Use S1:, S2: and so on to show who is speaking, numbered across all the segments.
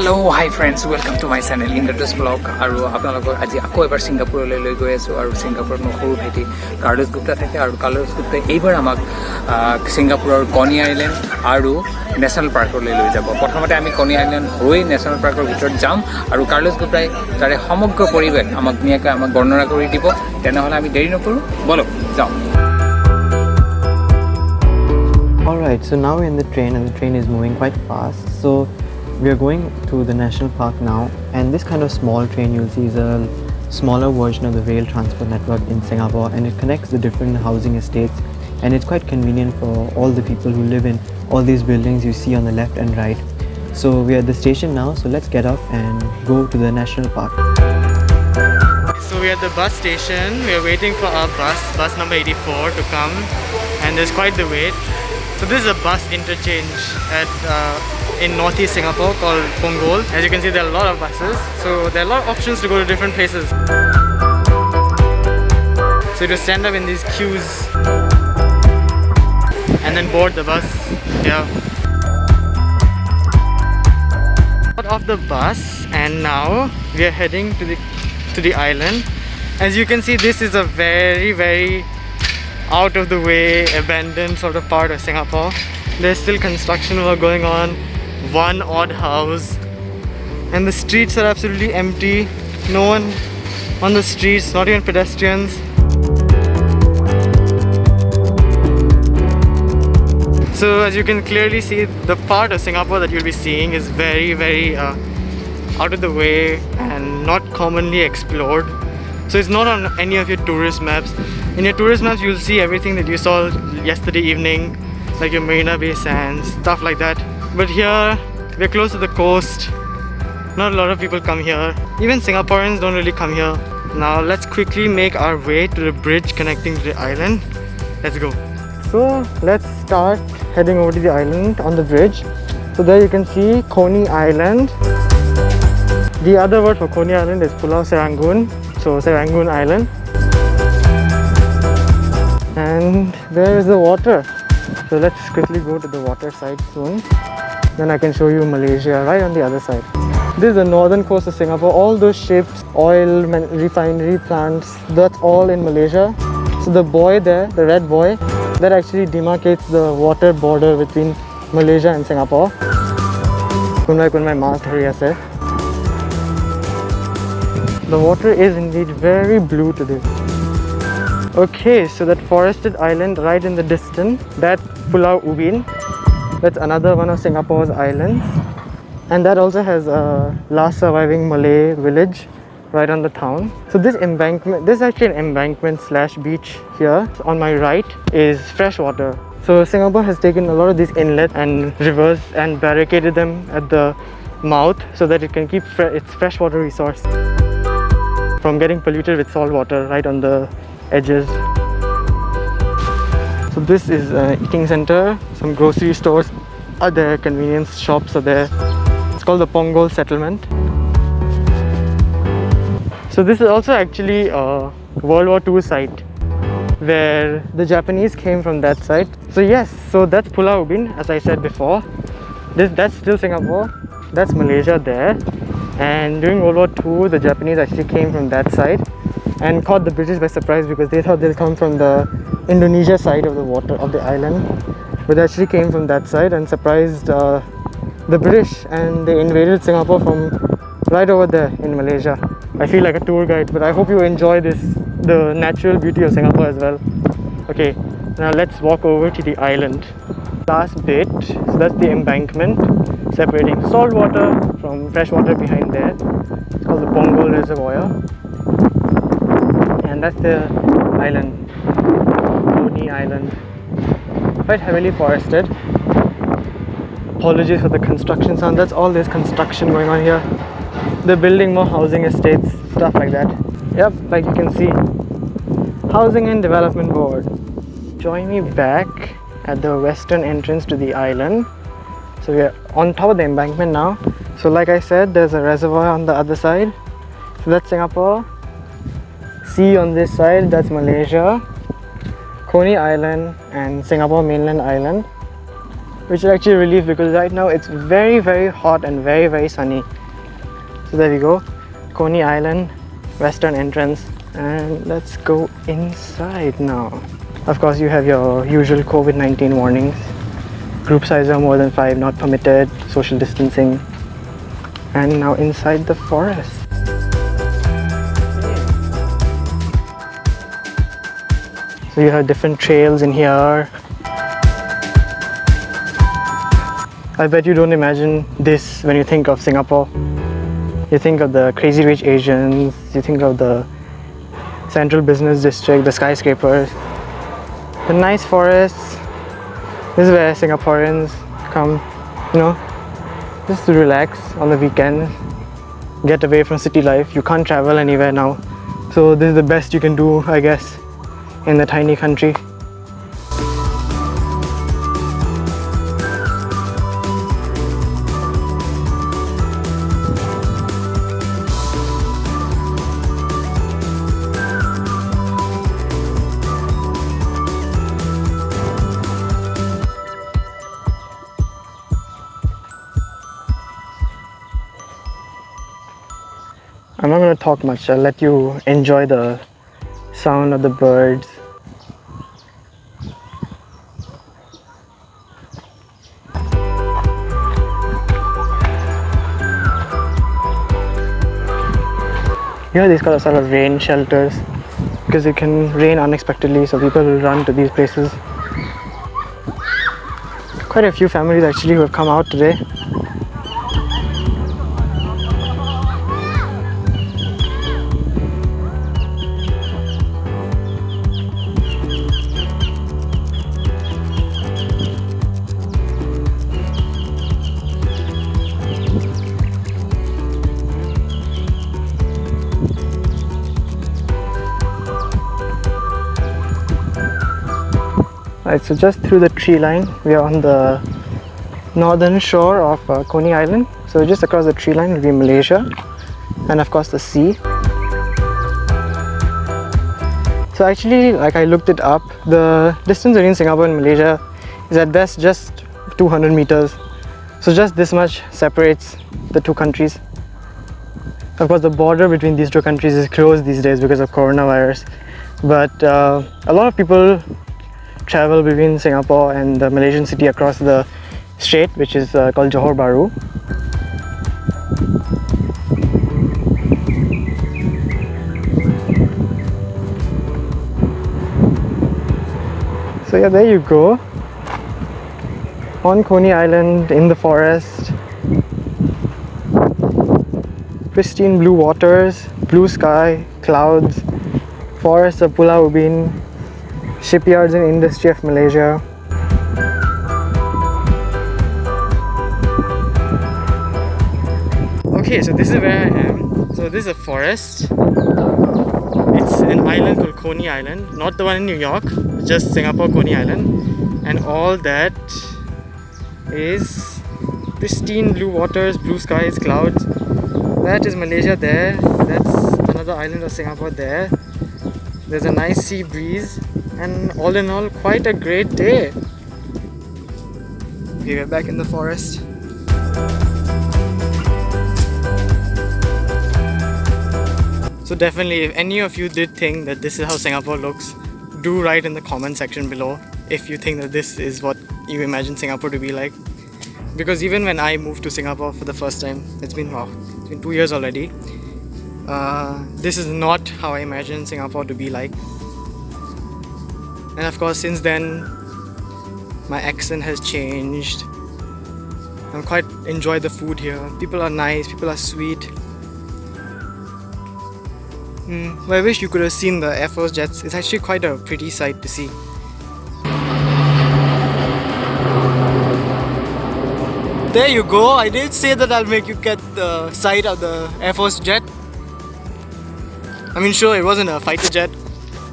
S1: Hello, hi friends, welcome to my channel Indus Vlog. আৰু আপোনালোকক আজি আকৌ এবাৰ সিংগাপুৰলৈ লৈ গৈ আছো আৰু সিংগাপুৰত মোৰ সৰু ভাইটি কাৰ্লোছ গুপ্তা থাকে আৰু কাৰ্লোছ গুপ্তাই এইবাৰ আমাক সিংগাপুৰৰ কনি আইলেণ্ড আৰু নেশ্যনেল পাৰ্কলৈ লৈ যাব। প্ৰথমতে আমি কনি আইলেণ্ড হৈ নেশ্যনেল পাৰ্কৰ ভিতৰত যাম আৰু কাৰ্লোছ গুপ্তাই তাৰে সমগ্ৰ পৰিৱেশ আমাক ধুনীয়াকৈ আমাক বৰ্ণনা কৰি দিব। তেনেহ'লে আমি দেৰি নকৰোঁ, বলক যাওঁ।
S2: Alright, so now we're in the train and the train is moving quite fast. So we are going to the national park now, and this kind of small train you'll see is a smaller version of the rail transport network in Singapore, and it connects the different housing estates, and it's quite convenient for all the people who live in all these buildings you see on the left and right. So we are at the station now, so let's get up and go to the national park.
S3: So we're at the bus station. We're waiting for our bus number 84 to come, and there's quite the wait. So this is a bus interchange in northeast Singapore called Punggol. As you can see, there are a lot of buses, so there are a lot of options to go to different places. So you just stand up in these queues and then board the bus. Yeah. Got off the bus and now we are heading to the island. As you can see, this is a very out of the way, abandoned sort of part of Singapore. There's still construction work going on, one odd house, and the streets are absolutely empty. No one on the streets, not even pedestrians. So as you can clearly see, the part of Singapore that you'll be seeing is very out of the way and not commonly explored. So it's not on any of your tourist maps. In your tourist maps, you'll see everything that you saw yesterday evening, like your Marina Bay Sands, stuff like that. But here, we're close to the coast. Not a lot of people come here. Even Singaporeans don't really come here. Now let's quickly make our way to the bridge connecting to the island. Let's go. So let's start heading over to the island on the bridge. So there you can see Coney Island. The other word for Coney Island is Pulau Serangoon. So Serangoon Island. And there is the water. So let's quickly go to the water side soon. Then I can show you Malaysia right on the other side. This is the northern coast of Singapore. All those ships, oil, refinery plants, that's all in Malaysia. So the buoy there, the red buoy, that actually demarcates the water border between Malaysia and Singapore. Kunwai mas dhari ase. The water is indeed very blue today. Okay, so that forested island right in the distance, that Pulau Ubin, that's another one of Singapore's islands, and that also has a last surviving Malay village right on the town. So this embankment, this is actually an embankment / beach here. So on my right is fresh water. So Singapore has taken a lot of these inlets and rivers and barricaded them at the mouth so that it can keep its freshwater resource from getting polluted with salt water right on the edges. So this is an eating center, some grocery stores are there, convenience shops are there. It's called the Punggol settlement. So this is also actually a World War II site where the Japanese came from that site. So yes, so that's Pulau Ubin, as I said before. That's still Singapore, that's Malaysia there. And during World War II, the Japanese actually came from that side and caught the British by surprise because they thought they'll come from the Indonesia side of the water of the island, but they actually came from that side and surprised the British, and they invaded Singapore from right over there in Malaysia. I feel like a tour guide, but I hope you enjoy the natural beauty of Singapore as well. Okay, now let's walk over to the island. Last bit, so that's the embankment separating salt water from fresh water behind there. It's called the Punggol Reservoir. And that's the island, Coney Island. Quite heavily forested. Apologies for the construction sound. That's all this construction going on here. They're building more housing estates, stuff like that. Yep, like you can see. Housing and Development Board. Join me back at the western entrance to the island. So we're on top of the embankment now. So like I said, there's a reservoir on the other side. So that's Singapore. Sea on this side, that's Malaysia. Coney Island and Singapore mainland island. which is actually a relief because right now it's very hot and very sunny. So there we go, Coney Island, western entrance, and let's go inside now. Of course, you have your usual COVID-19 warnings. Group size of more than 5 not permitted, social distancing, and now inside the forest. So you have different trails in here. I bet you don't imagine this when you think of Singapore. You think of the crazy rich Asians, you think of the central business district, the skyscrapers, the nice forests. This is where Singaporeans come, you know, just to relax on the weekends, get away from city life. You can't travel anywhere now, so this is the best you can do, I guess, in the tiny country. I'm not going to talk much, I'll let you enjoy the sound of the birds. Here these got a sort of rain shelters because it can rain unexpectedly, so people will run to these places. Quite a few families actually who have come out today. Right, so just through the tree line, we are on the northern shore of Coney Island. So just across the tree line will be Malaysia, and of course the sea. So actually, like I looked it up, the distance between Singapore and Malaysia is at best just 200 meters. So just this much separates the two countries. Of course, the border between these two countries is closed these days because of coronavirus. But a lot of people travel between Singapore and the Malaysian city across the strait, which is called Johor Bahru. So yeah, there you go, on Coney Island in the forest. Pristine blue waters, blue sky, clouds, forests of Pulau Ubin, shipyards and industry of Malaysia. Okay, so this is where I am. So this is a forest. It's an island called Coney Island, not the one in New York, just Singapore Coney Island. And all that is pristine blue waters, blue skies, clouds. That is Malaysia there. That's another island of Singapore there. There's a nice sea breeze, and all in all, quite a great day. Okay, we're back in the forest. So definitely, if any of you did think that this is how Singapore looks, do write in the comment section below if you think that this is what you imagine Singapore to be like. Because even when I moved to Singapore for the first time, it's been 2 years already. This is not how I imagine Singapore to be like. And of course, since then, my accent has changed. I quite enjoy the food here. People are nice, people are sweet. But I wish you could have seen the Air Force jets. It's actually quite a pretty sight to see. There you go. I did say that I'll make you get the sight of the Air Force jet. I mean, sure, it wasn't a fighter jet,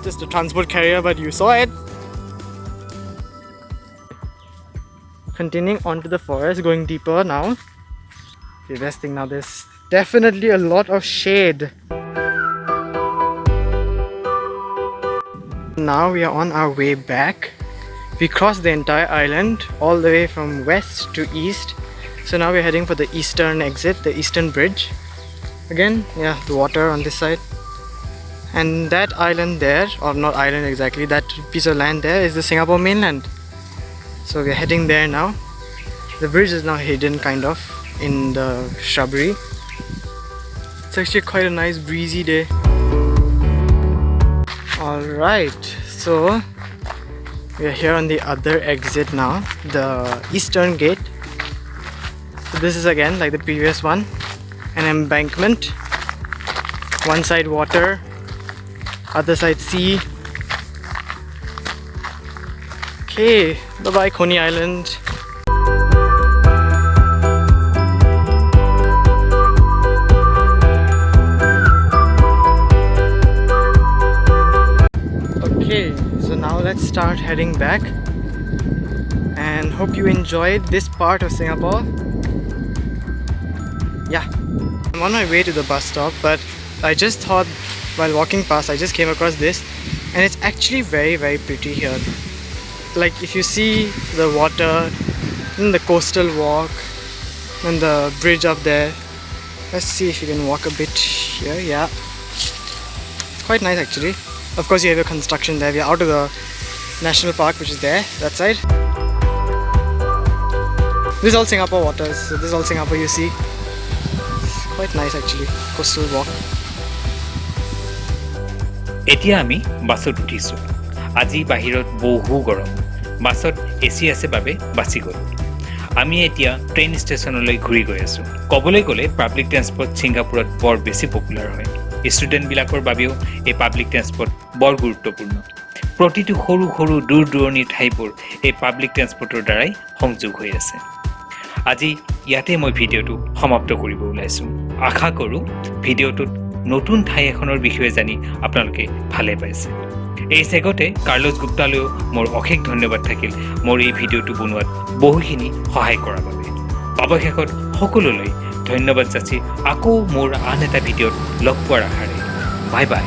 S3: just a transport carrier, but you saw it. Continuing onto the forest, going deeper now. The best thing now, there's definitely a lot of shade. Now we are on our way back. We crossed the entire island all the way from west to east. So now we're heading for the eastern exit, the eastern bridge. Again, yeah, the water on this side. And that island there, or not island exactly, that piece of land there is the Singapore mainland. So we're heading there now. The bridge is now hidden kind of in the shrubbery. It's actually quite a nice breezy day. Alright, so we are here on the other exit now, the eastern gate. So this is again like the previous one, an embankment. One side water, other side sea. Okay, bye bye Coney Island. Okay, so now let's start heading back and hope you enjoyed this part of Singapore. Yeah, I'm on my way to the bus stop, but I just thought while walking past I just came across this, and it's actually very pretty here. Like if you see the water and the coastal walk and the bridge up there, let's see if you can walk a bit here. Yeah, it's quite nice actually. Of course you have your construction there. We are out of the national park, which is there, that side. This is all Singapore waters, so this is all Singapore you see. It's quite nice actually, coastal walk.
S1: এতিয়া আমি বাছত উঠিছোঁ। আজি বাহিৰত বহু গৰম। বাছত এচি আছে বাবে বাচি গ'ল। আমি এতিয়া ট্ৰেইন ষ্টেচনলৈ ঘূৰি গৈ আছোঁ। ক'বলৈ গ'লে পাব্লিক ট্ৰান্সপৰ্ট ছিংগাপুৰত বৰ বেছি পপুলাৰ হয়। ষ্টুডেণ্টবিলাকৰ বাবেও এই পাব্লিক ট্ৰান্সপৰ্ট বৰ গুৰুত্বপূৰ্ণ। প্ৰতিটো সৰু সৰু দূৰ দূৰণিৰ ঠাইবোৰ এই পাব্লিক ট্ৰান্সপৰ্টৰ দ্বাৰাই সংযোগ হৈ আছে। আজি ইয়াতে মই ভিডিঅ'টো সমাপ্ত কৰিব ওলাইছোঁ। আশা কৰোঁ ভিডিঅ'টোত নতুন ঠাই এখনৰ বিষয়ে জানি আপোনালোকে ভালে পাইছে। এই চেগতে কাৰ্লোছ গুপ্তালৈও মোৰ অশেষ ধন্যবাদ থাকিল মোৰ এই ভিডিঅ'টো বনোৱাত বহুখিনি সহায় কৰাৰ বাবে। অৱশেষত সকলোলৈ ধন্যবাদ যাচি আকৌ মোৰ আন এটা ভিডিঅ'ত লগ পোৱাৰ আশাৰে বাই বাই।